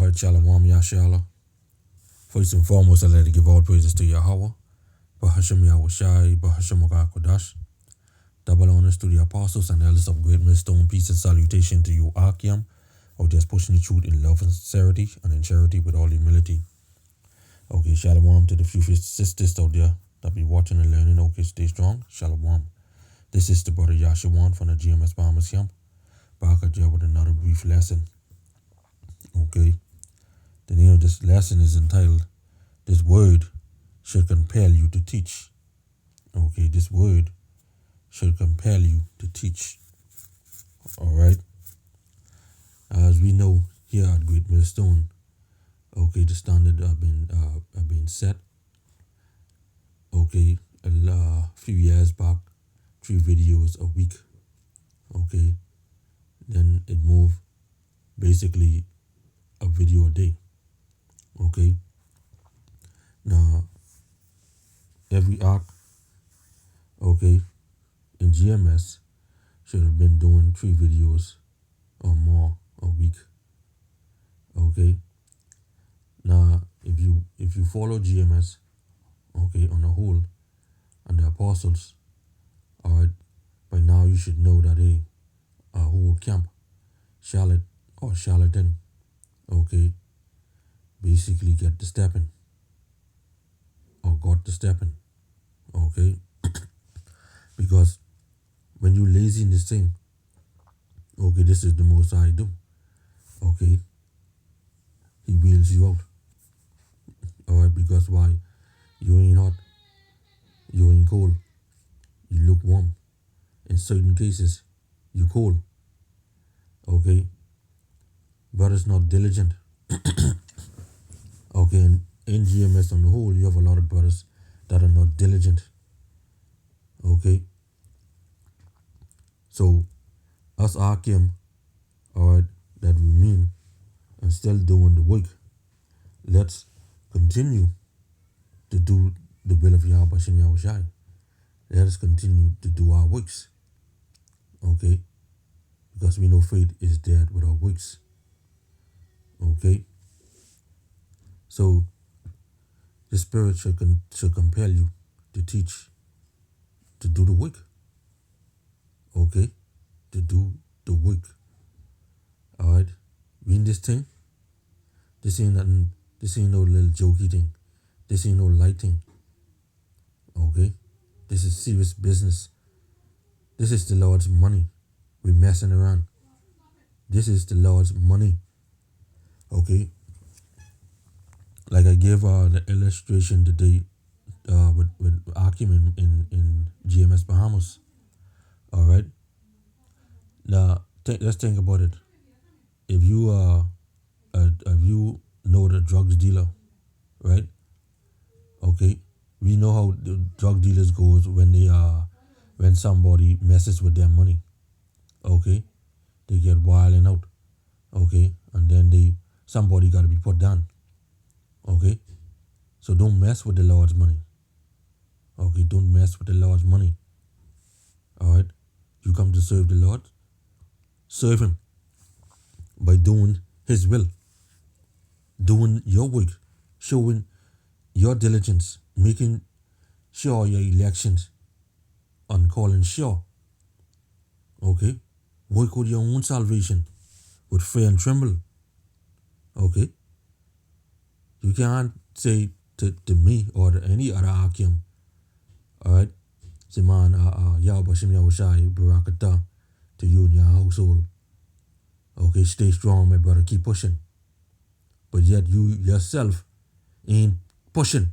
Alright, Qam Yasharahla. First and foremost, I'd like to give all praises to Yahweh, Bahasham Yahushai, Bahasham Kodash. Double honors to the apostles and elders of Great Millstone. Peace and salutation to you, Qam, of just pushing the truth in love and sincerity and in charity with all humility. Okay, Shalom to the few sisters out there that be watching and learning. Okay, stay strong. Shalom. This is the brother Yashawan from the GMS Bahamas Camp. Back at you with another brief lesson. Okay. The name of this lesson is entitled, This Word Should Compel You to Teach. Okay, this word should compel you to teach. Alright. As we know here at Great Millstone, okay, the standard have been set. Okay, a few years back, 3 videos a week. Okay. Then it moved basically a video a day. Okay. Now every arc, okay, in GMS should have been doing 3 videos or more a week. Okay. Now if you follow GMS, okay, on the whole and the apostles, alright, by now you should know that a whole camp, Charlotte or charlatan, okay, basically get the stepping or got the stepping. Okay. Because when you lazy in this thing, okay, this is the most I do. Okay. He bails you out. Alright, because why? You ain't hot. You ain't cold. You lukewarm. In certain cases, you cold. Okay. Brother's not diligent. Okay, and in GMS on the whole, you have a lot of brothers that are not diligent. Okay. So, us Qam, alright, that remain and still doing the work, let's continue to do the will of Yahweh Shem Yahushai. Let us continue to do our works. Okay. Because we know faith is dead without works. Okay. So, the Spirit should compel you to teach, to do the work. Okay? To do the work. Alright? We in this thing, this ain't nothing, this ain't no little jokey thing. This ain't no light thing. Okay? This is serious business. This is the Lord's money. We're messing around. This is the Lord's money. Okay? Like I gave the illustration today with Qam in GMS Bahamas. Alright? Now, let's think about it. If you know the drugs dealer, right? Okay? We know how the drug dealers goes when somebody messes with their money. Okay? They get wild and out. Okay? And then somebody gotta be put down. Okay? So don't mess with the Lord's money. Okay? Don't mess with the Lord's money. Alright? You come to serve the Lord, serve Him by doing His will, doing your work, showing your diligence, making sure your elections and calling sure. Okay? Work with your own salvation with fear and tremble. Okay? You can't say to me or to any other Qam, alright, say, man, Yahweh Shem Yahushai, Barakatah, to you and your household. Okay, stay strong, my brother, keep pushing. But yet you yourself ain't pushing.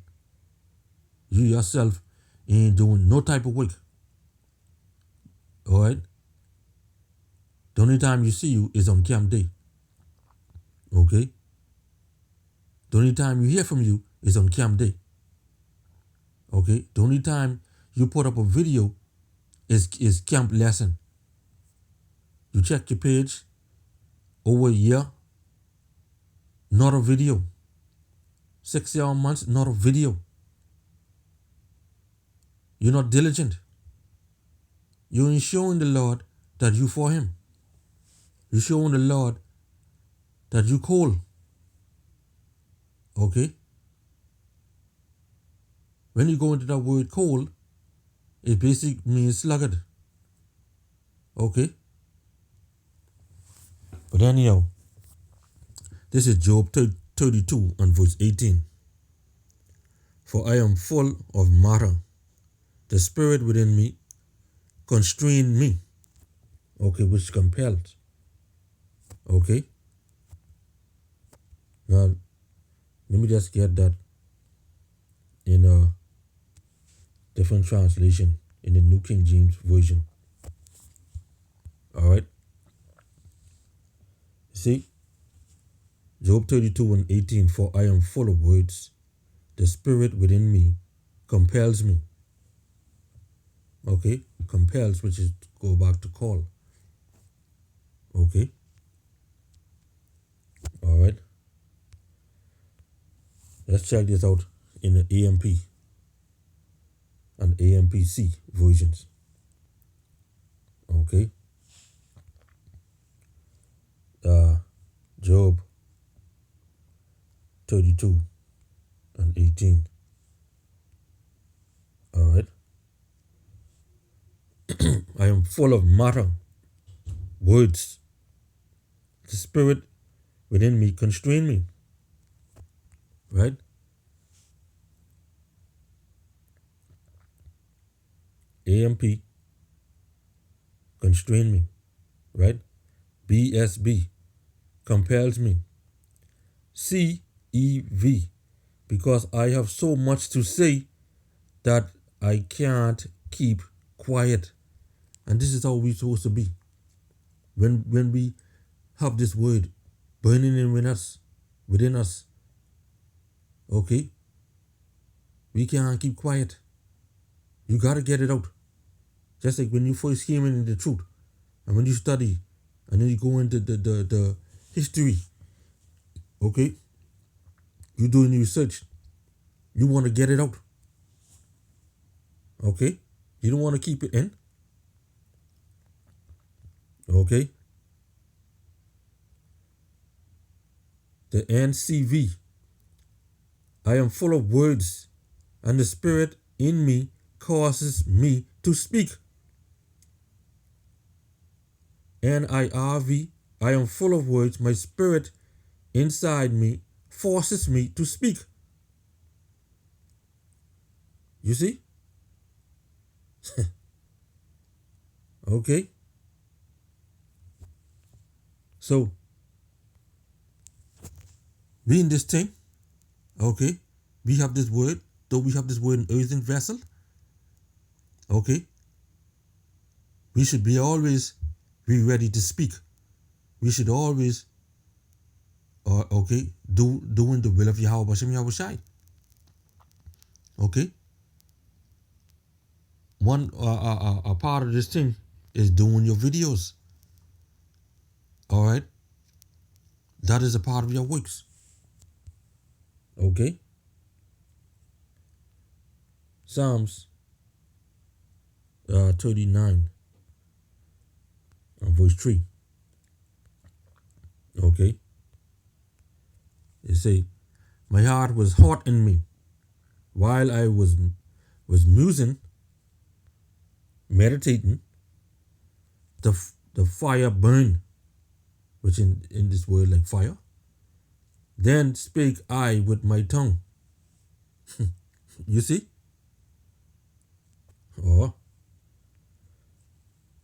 You yourself ain't doing no type of work. Alright? The only time you see you is on camp day. Okay? The only time you hear from you is on camp day. Okay? The only time you put up a video is camp lesson. You check your page over a year, not a video. 6 months, not a video. You're not diligent. You ain't showing the Lord that you for Him. You're showing the Lord that you cold. Okay? When you go into that word cold, it basically means sluggard. Okay? But anyhow, this is Job 32 and verse 18. For I am full of matter. The spirit within me constrain me. Okay, which compels. Okay? Now, let me just get that in a different translation in the New King James Version. Alright? See? Job 32 and 18. For I am full of words. The spirit within me compels me. Okay? Compels, which is go back to call. Okay? Alright? Let's check this out in the AMP and AMPC versions. Okay? Job 32 and 18. Alright? I am full of matter, words. The spirit within me constrain me. Right? AMP constrain me. Right? BSB compels me. CEV, because I have so much to say that I can't keep quiet. And this is how we're supposed to be. When we have this word burning in within us, okay, we can't keep quiet. You got to get it out. Just like when you first came into the truth, and when you study, and then you go into the history, okay, you're doing research, you want to get it out. Okay? You don't want to keep it in. Okay? The NCV. I am full of words, and the spirit in me causes me to speak. NIRV. I am full of words. My spirit inside me forces me to speak. You see? Okay? So, we in this thing, okay, we have this word, though we have this word in earthen vessel, okay, we should be always be ready to speak. We should always, okay, doing the will of Yahweh Hashem Yahushai. Okay? One, a part of this thing is doing your videos. All right? That is a part of your works. Okay? Psalms 39 verse 3. Okay? It say, my heart was hot in me while I was musing, meditating. The fire burned, which in this word like fire. Then spake I with my tongue. You see? Or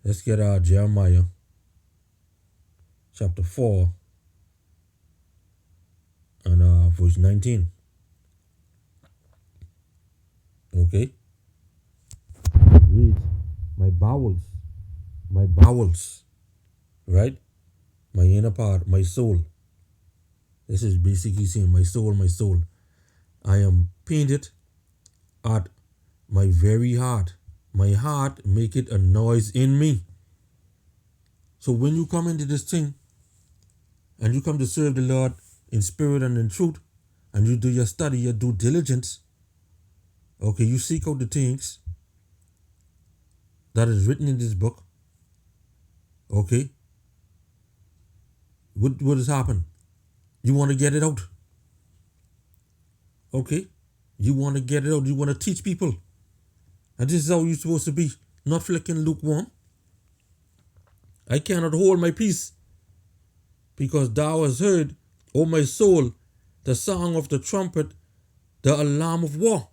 let's get Jeremiah chapter 4 and verse 19. Okay? Read my bowels, right? My inner part, my soul. This is basically saying my soul. I am pained at my very heart. My heart make it a noise in me. So when you come into this thing and you come to serve the Lord in spirit and in truth, and you do your study, your due diligence, okay, you seek out the things that is written in this book, okay, what has happened? You want to get it out. Okay? You want to get it out. You want to teach people. And this is how you're supposed to be. Not flicking lukewarm. I cannot hold my peace, because thou hast heard, O my soul, the song of the trumpet, the alarm of war.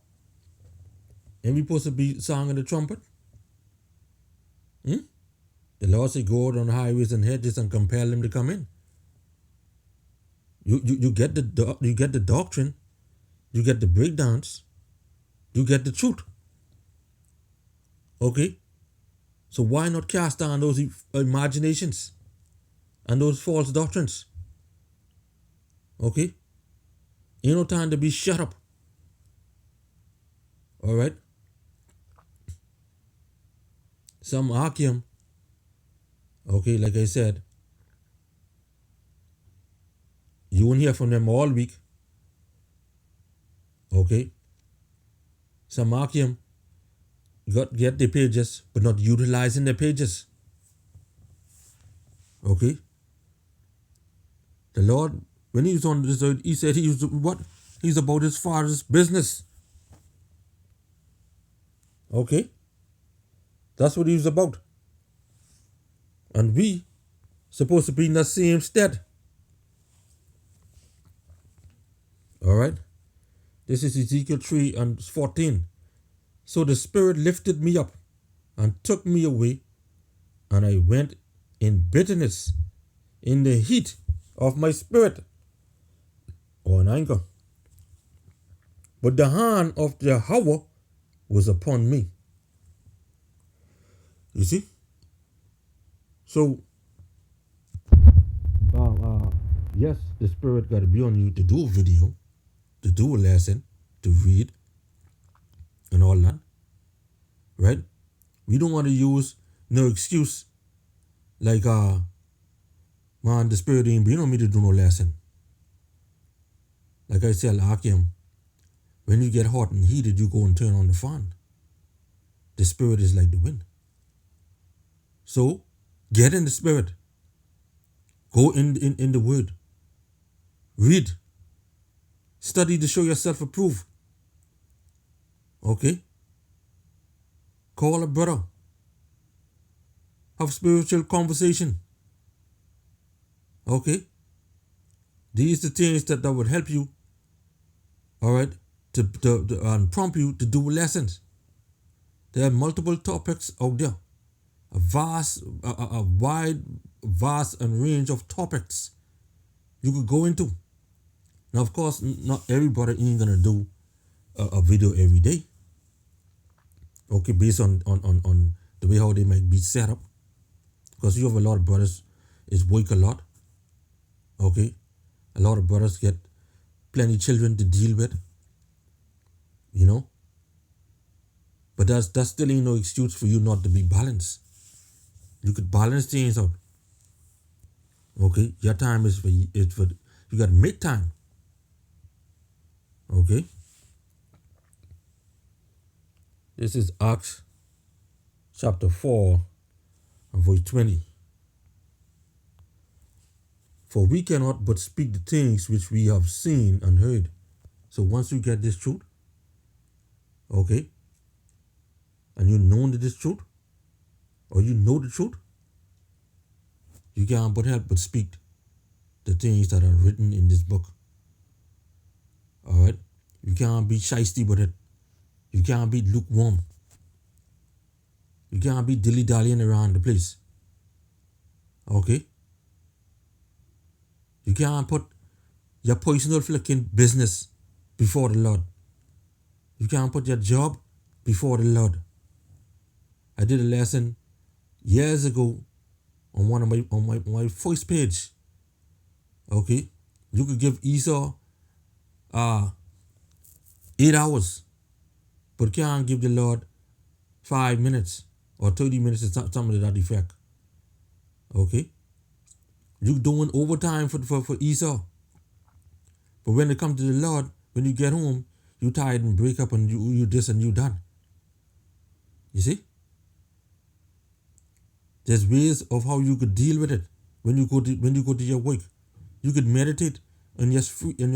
And we supposed to be song of the trumpet? The Lord said, go out on the highways and hedges and compel them to come in. You get the doctrine, you get the breakdowns, you get the truth. Okay? So why not cast down those imaginations and those false doctrines? Okay? Ain't no time to be shut up. Alright? Some Akim, okay, like I said, you won't hear from them all week. Okay? Some Akim get the pages, but not utilizing the pages. Okay? The Lord, when he was on this earth, he said he was what? He's about his father's business. Okay? That's what he was about. And we supposed to be in the same stead. Alright? This is Ezekiel 3 and 14. So the Spirit lifted me up and took me away, and I went in bitterness, in the heat of my spirit, or in anger. But the hand of Jehovah was upon me. You see? So, yes, the Spirit got to be on you to do a video, to do a lesson, to read, and all that. Right? We don't want to use no excuse like, man, the Spirit ain't been on me to do no lesson. Like I said, Akim, when you get hot and heated, you go and turn on the fan. The Spirit is like the wind. So, get in the Spirit. Go in the Word. Read. Study to show yourself approved. Okay? Call a brother. Have spiritual conversation. Okay? These are the things that would help you, all right, to prompt you to do lessons. There are multiple topics out there. A wide, vast and range of topics you could go into. Now, of course, not everybody ain't going to do a video every day. Okay, based on the way how they might be set up. Because you have a lot of brothers is work a lot. Okay? A lot of brothers get plenty children to deal with. You know? But that still ain't no excuse for you not to be balanced. You could balance things out. Okay? Your time is for you got to make time. Okay? This is Acts chapter 4 and verse 20. For we cannot but speak the things which we have seen and heard. So once you get this truth, okay, and you know this truth, or you know the truth, you can't but help but speak the things that are written in this book. Alright? You can't be shysty with it. You can't be lukewarm. You can't be dilly-dallying around the place. Okay? You can't put your personal flicking business before the Lord. You can't put your job before the Lord. I did a lesson years ago on one of my first page. Okay? You could give Esau 8 hours, but can't give the Lord 5 minutes or 30 minutes or something to that effect. Okay? You doing overtime for Esau. But when it comes to the Lord, when you get home, you tired and break up and you this and you done. You see? There's ways of how you could deal with it when you go to your work. You could meditate in your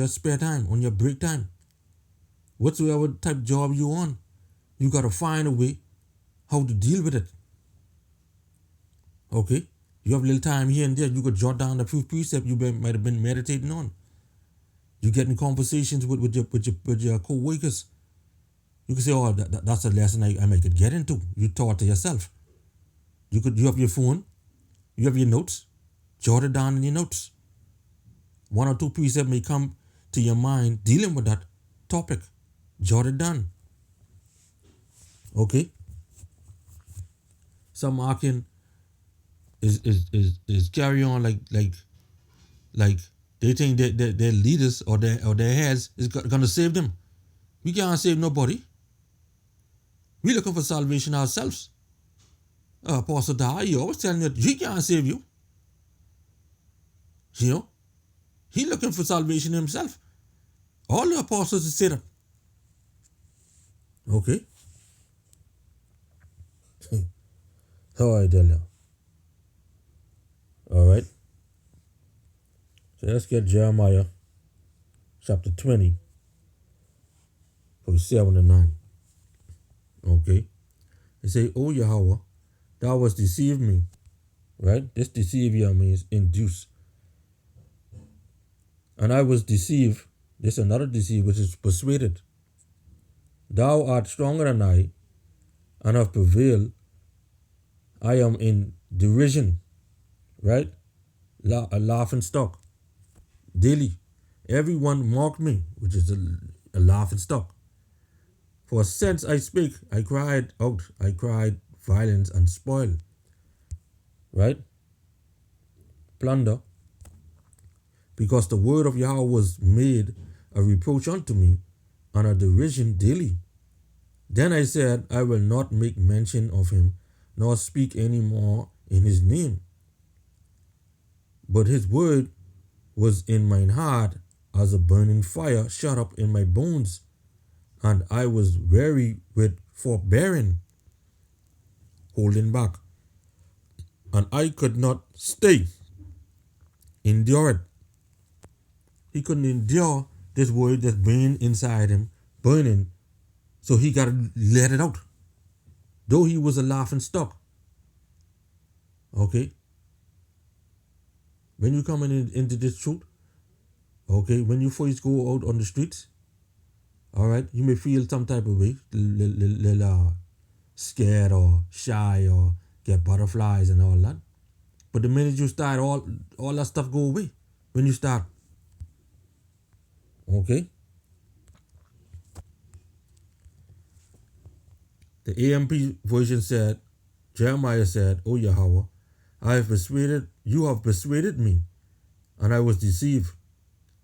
spare time, on your break time. whatsoever type job you on, you got to find a way how to deal with it. Okay? You have a little time here and there, you could jot down a few precepts you might have been meditating on. You get in conversations with your co-workers. You can say, oh, that's a lesson I might could get into. You taught to yourself. You have your phone, you have your notes, jot it down in your notes. One or two precepts may come to your mind dealing with that topic. Jot it down. Okay? Some marking is carry on like they think that their leaders or their heads is gonna save them. We can't save nobody. We looking for salvation ourselves. Apostle Dai, he always telling you that he can't save you. You know? He looking for salvation himself. All the apostles say that. Okay? How I tell you. Alright. So let's get Jeremiah chapter 20, verse 7 and 9. Okay? They say, O Yahweh, thou hast deceived me. Right? This deceive here means induce. And I was deceived. This is another deceive, which is persuaded. Thou art stronger than I, and have prevailed. I am in derision. Right? A laughing stock. Daily. Everyone mocked me, which is a laughing stock. For since I spake, I cried out. I cried violence and spoil. Right? Plunder. Because the word of Yahweh was made a reproach unto me, and a derision daily. Then I said, I will not make mention of him, nor speak any more in his name. But his word was in mine heart as a burning fire shut up in my bones, and I was weary with forbearing, holding back, and I could not stay, endure it. He couldn't endure this word that's burning inside him, burning, so he got to let it out. Though he was a laughing stock. Okay? When you come into this truth, okay, when you first go out on the streets, all right, you may feel some type of way, little scared or shy or get butterflies and all that. But the minute you start, all that stuff go away when you start. Okay? The AMP version said, Jeremiah said, O Yahweh, you have persuaded me, and I was deceived.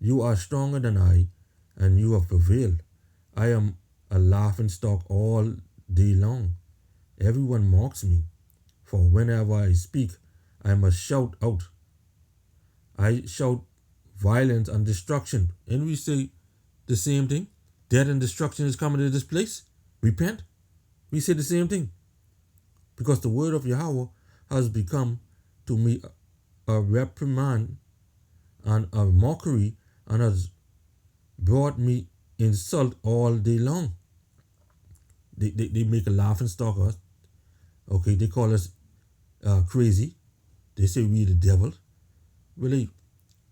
You are stronger than I, and you have prevailed. I am a laughing stock all day long. Everyone mocks me, for whenever I speak, I must shout out. I shout violence and destruction. And we say the same thing. Death and destruction is coming to this place. Repent. We say the same thing. Because the word of Yahweh has become to me a reprimand and a mockery, and has brought me insult all day long. They make a laughing stock of us. Okay, they call us crazy. They say we the devil. Really,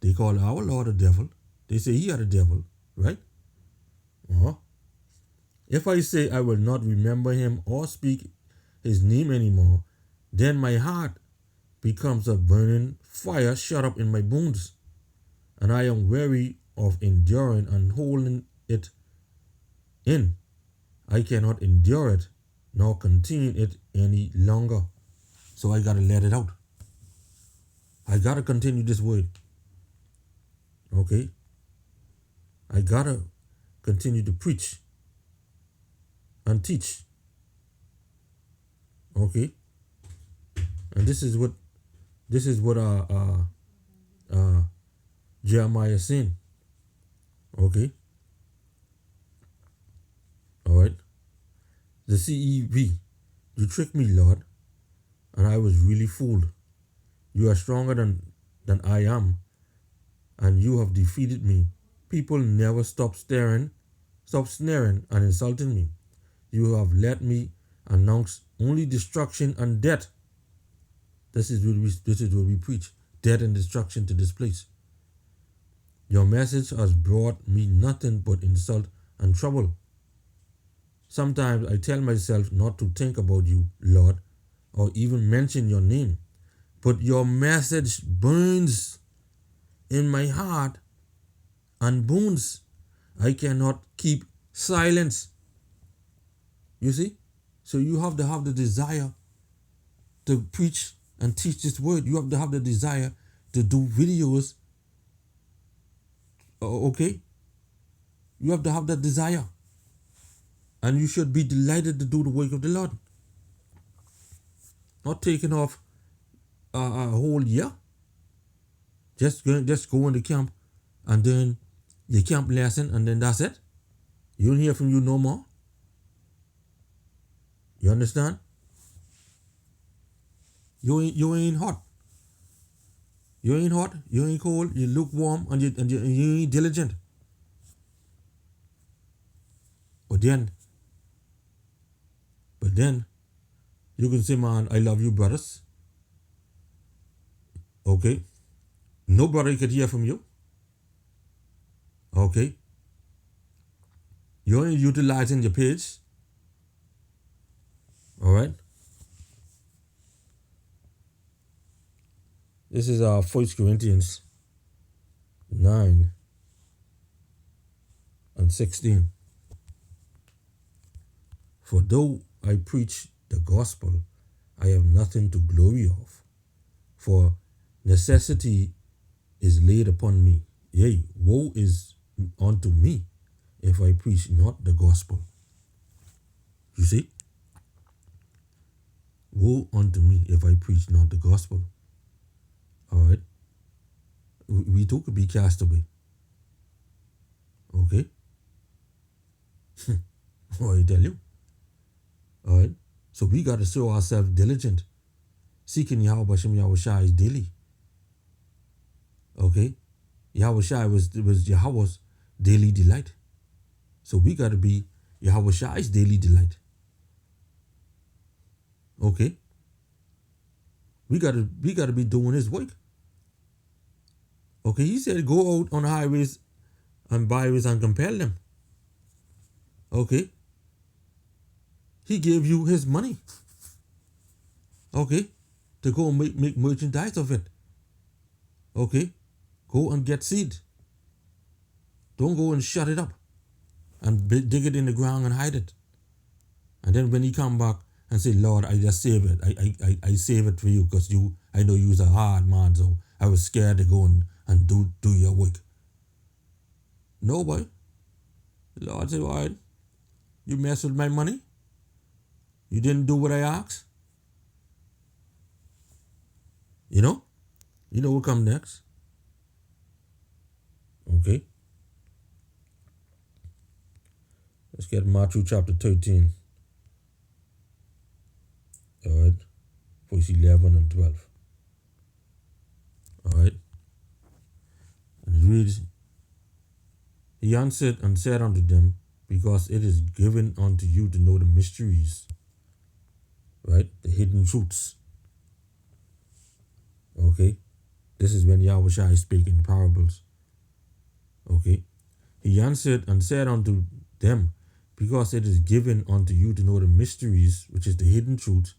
they call our Lord a devil. They say he are the devil, right? If I say I will not remember him or speak his name anymore, then my heart becomes a burning fire shut up in my bones, and I am weary of enduring and holding it in. I cannot endure it nor continue it any longer. So I gotta let it out. I gotta continue this word. Okay? I gotta continue to preach and teach. Okay? And this is what Jeremiah is saying. Okay? Alright? The CEV. You tricked me, Lord, and I was really fooled. You are stronger than I am, and you have defeated me. People never stop staring Stop sneering and insulting me. You have let me announce only destruction and death. This is what we preach. Death and destruction to this place. Your message has brought me nothing but insult and trouble. Sometimes I tell myself not to think about you, Lord, or even mention your name. But your message burns in my heart and bones. I cannot keep silence. You see? So you have to have the desire to preach and teach this word. You have to have the desire to do videos. Okay? You have to have that desire. And you should be delighted to do the work of the Lord. Not taking off a whole year. Just go into camp and then your camp lesson and then that's it. You don't hear from you no more. You understand? You ain't hot. You ain't hot. You ain't cold. You lukewarm and you ain't diligent. But then you can say, man, I love you, brothers. Okay. No brother could hear from you. Okay. You ain't utilizing your page. All right. This is 1 Corinthians 9 and 16. For though I preach the gospel, I have nothing to glory of. For necessity is laid upon me. Yea, woe is unto me if I preach not the gospel. You see? Woe unto me if I preach not the gospel. All right? We too could be cast away. Okay? What I tell you? All right? So we got to show ourselves diligent. Seeking Yahweh Hashem Yahushua is daily. Okay? Yahushua was Yahweh's daily delight. So we got to be Yahushua's daily delight. Okay? We got to be doing his work. Okay, he said go out on the highways and byways and compel them. Okay? He gave you his money. Okay? To go and make merchandise of it. Okay? Go and get seed. Don't go and shut it up and dig it in the ground and hide it. And then when he come back and say, Lord, I just save it. I save it for you because I know you's a hard man, so I was scared to go and do your work. No, boy. The Lord said, all right, you mess with my money? You didn't do what I asked? You know what come next? Okay. Let's get Matthew chapter 13. All right. Verse 11 and 12. All right. And it reads, He answered and said unto them, because it is given unto you to know the mysteries, right? The hidden truths. Okay. This is when Yahushua is speaking parables. Okay. He answered and said unto them, because it is given unto you to know the mysteries, which is the hidden truth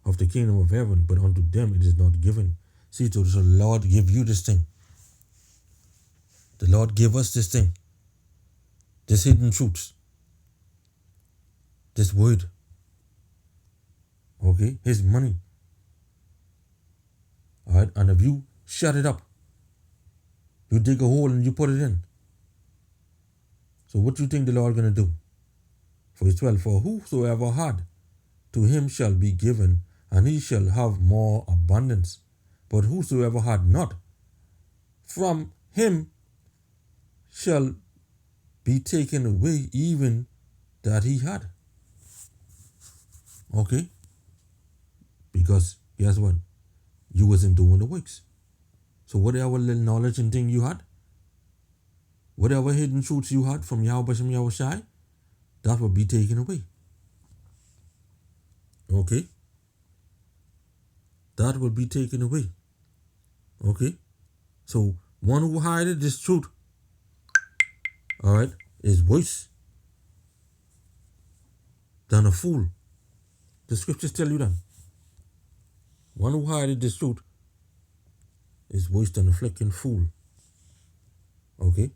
of the kingdom of heaven, but unto them it is not given. See, so the Lord give you this thing. The Lord gave us this thing. This hidden truth. This word. Okay? His money. All right? And if you shut it up, you dig a hole and you put it in. So what do you think the Lord going to do? Verse 12, for whosoever had, to him shall be given, and he shall have more abundance. But whosoever had not, from him shall be taken away even that he had. Okay? Because guess what? You wasn't doing the works. So whatever little knowledge and thing you had, whatever hidden truths you had from Yahweh Shem Yahushai, that will be taken away. Okay? That will be taken away. Okay? So one who hideth this truth, all right, is worse than a fool. The scriptures tell you that. One who hideth this truth is worse than a flicking fool. Okay?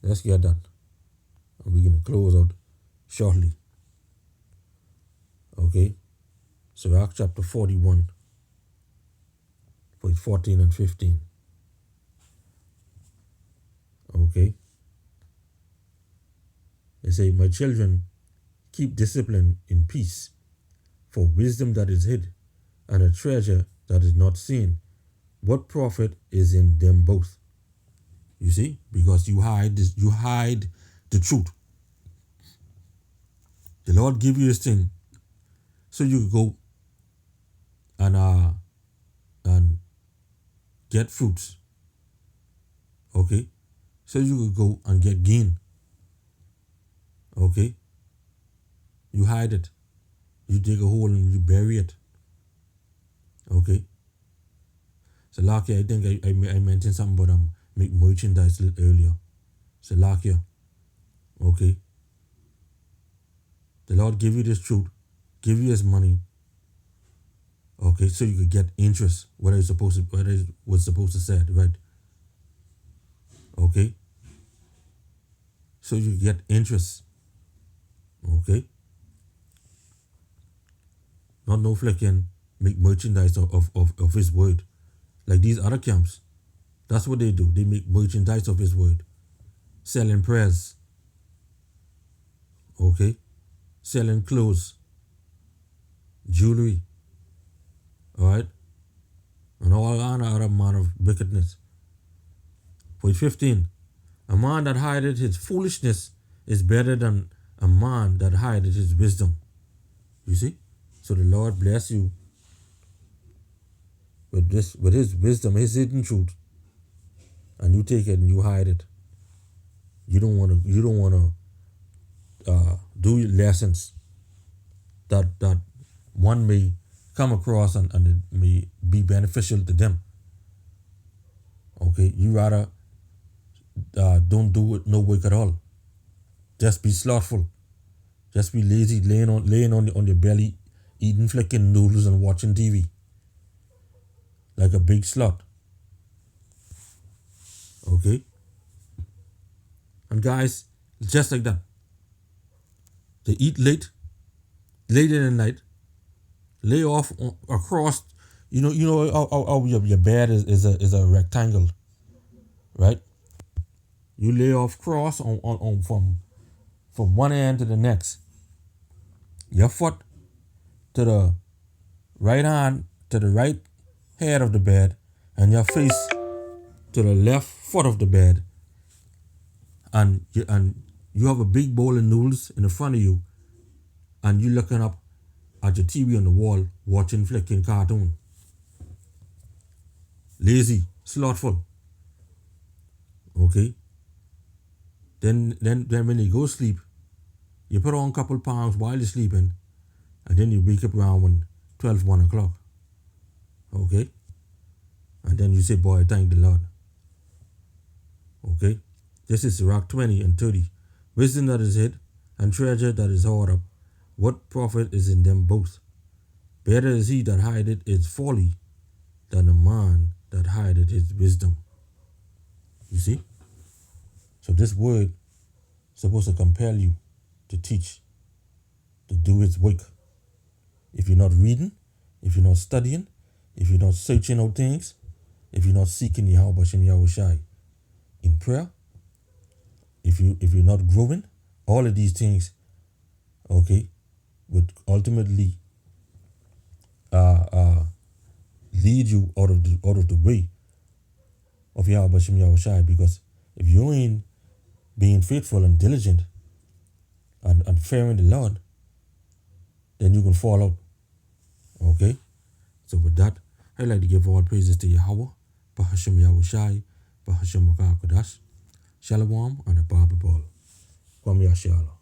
Let's get that. And we're going to close out shortly. Okay? So Acts chapter 41, verse 14 and 15. Okay? They say, my children, keep discipline in peace, for wisdom that is hid, and a treasure that is not seen. What profit is in them both? You see? Because you hide the truth. The Lord give you this thing so you can go and get fruits. Okay? So you could go and get gain. Okay? You hide it. You dig a hole and you bury it. Okay? So last year, I think I mentioned something about make merchandise a little earlier. So last year. Okay? The Lord give you this truth, give you his money. Okay, so you could get interest, what it was supposed to say, right? Okay? So you get interest. Okay? Not no flicking, make merchandise of his word. Like these other camps. That's what they do. They make merchandise of his word. Selling prayers. Okay? Selling clothes. Jewelry. Alright? And all other manner of wickedness. Verse 15. A man that hideth his foolishness is better than a man that hideth his wisdom. You see? So the Lord bless you with his wisdom, his hidden truth. And you take it and you hide it. You don't want to do lessons that one may come across and it may be beneficial to them. Okay, you rather don't do no work at all. Just be slothful. Just be lazy, laying on your belly, eating flicking noodles and watching TV. Like a big sloth. Okay? And guys, just like that. They eat late in the night, lay off across, you know how your bed is a rectangle, right? You lay off cross on from one end to the next. Your foot to the right hand, to the right head of the bed, and your face to the left foot of the bed. And you have a big bowl of noodles in the front of you, and you looking up at your TV on the wall watching flicking cartoon. Lazy, slothful. Okay? Then when you go sleep, you put on a couple pounds while you're sleeping, and then you wake up around 1 o'clock. Okay? And then you say, boy, thank the Lord. Okay? This is Sirach 20 and 30. Wisdom that is hid, and treasure that is hoarded up. What profit is in them both? Better is he that hideth his folly than a man that hideth his wisdom. You see? So this word is supposed to compel you to teach, to do its work. If you're not reading, if you're not studying, if you're not searching out things, if you're not seeking Yahweh Shem Yahushai in prayer, if you're not growing, all of these things, okay, would ultimately lead you out of the way of Yahweh Shem Yahushai. Because if you ain't being faithful and diligent and fearing the Lord, then you can fall out. Okay? So with that, I'd like to give all praises to Yahweh, Bahashem Yahushai, Bahashem Makar Kodash, Shalom, and a Bible Ball. Qam Yasharahla.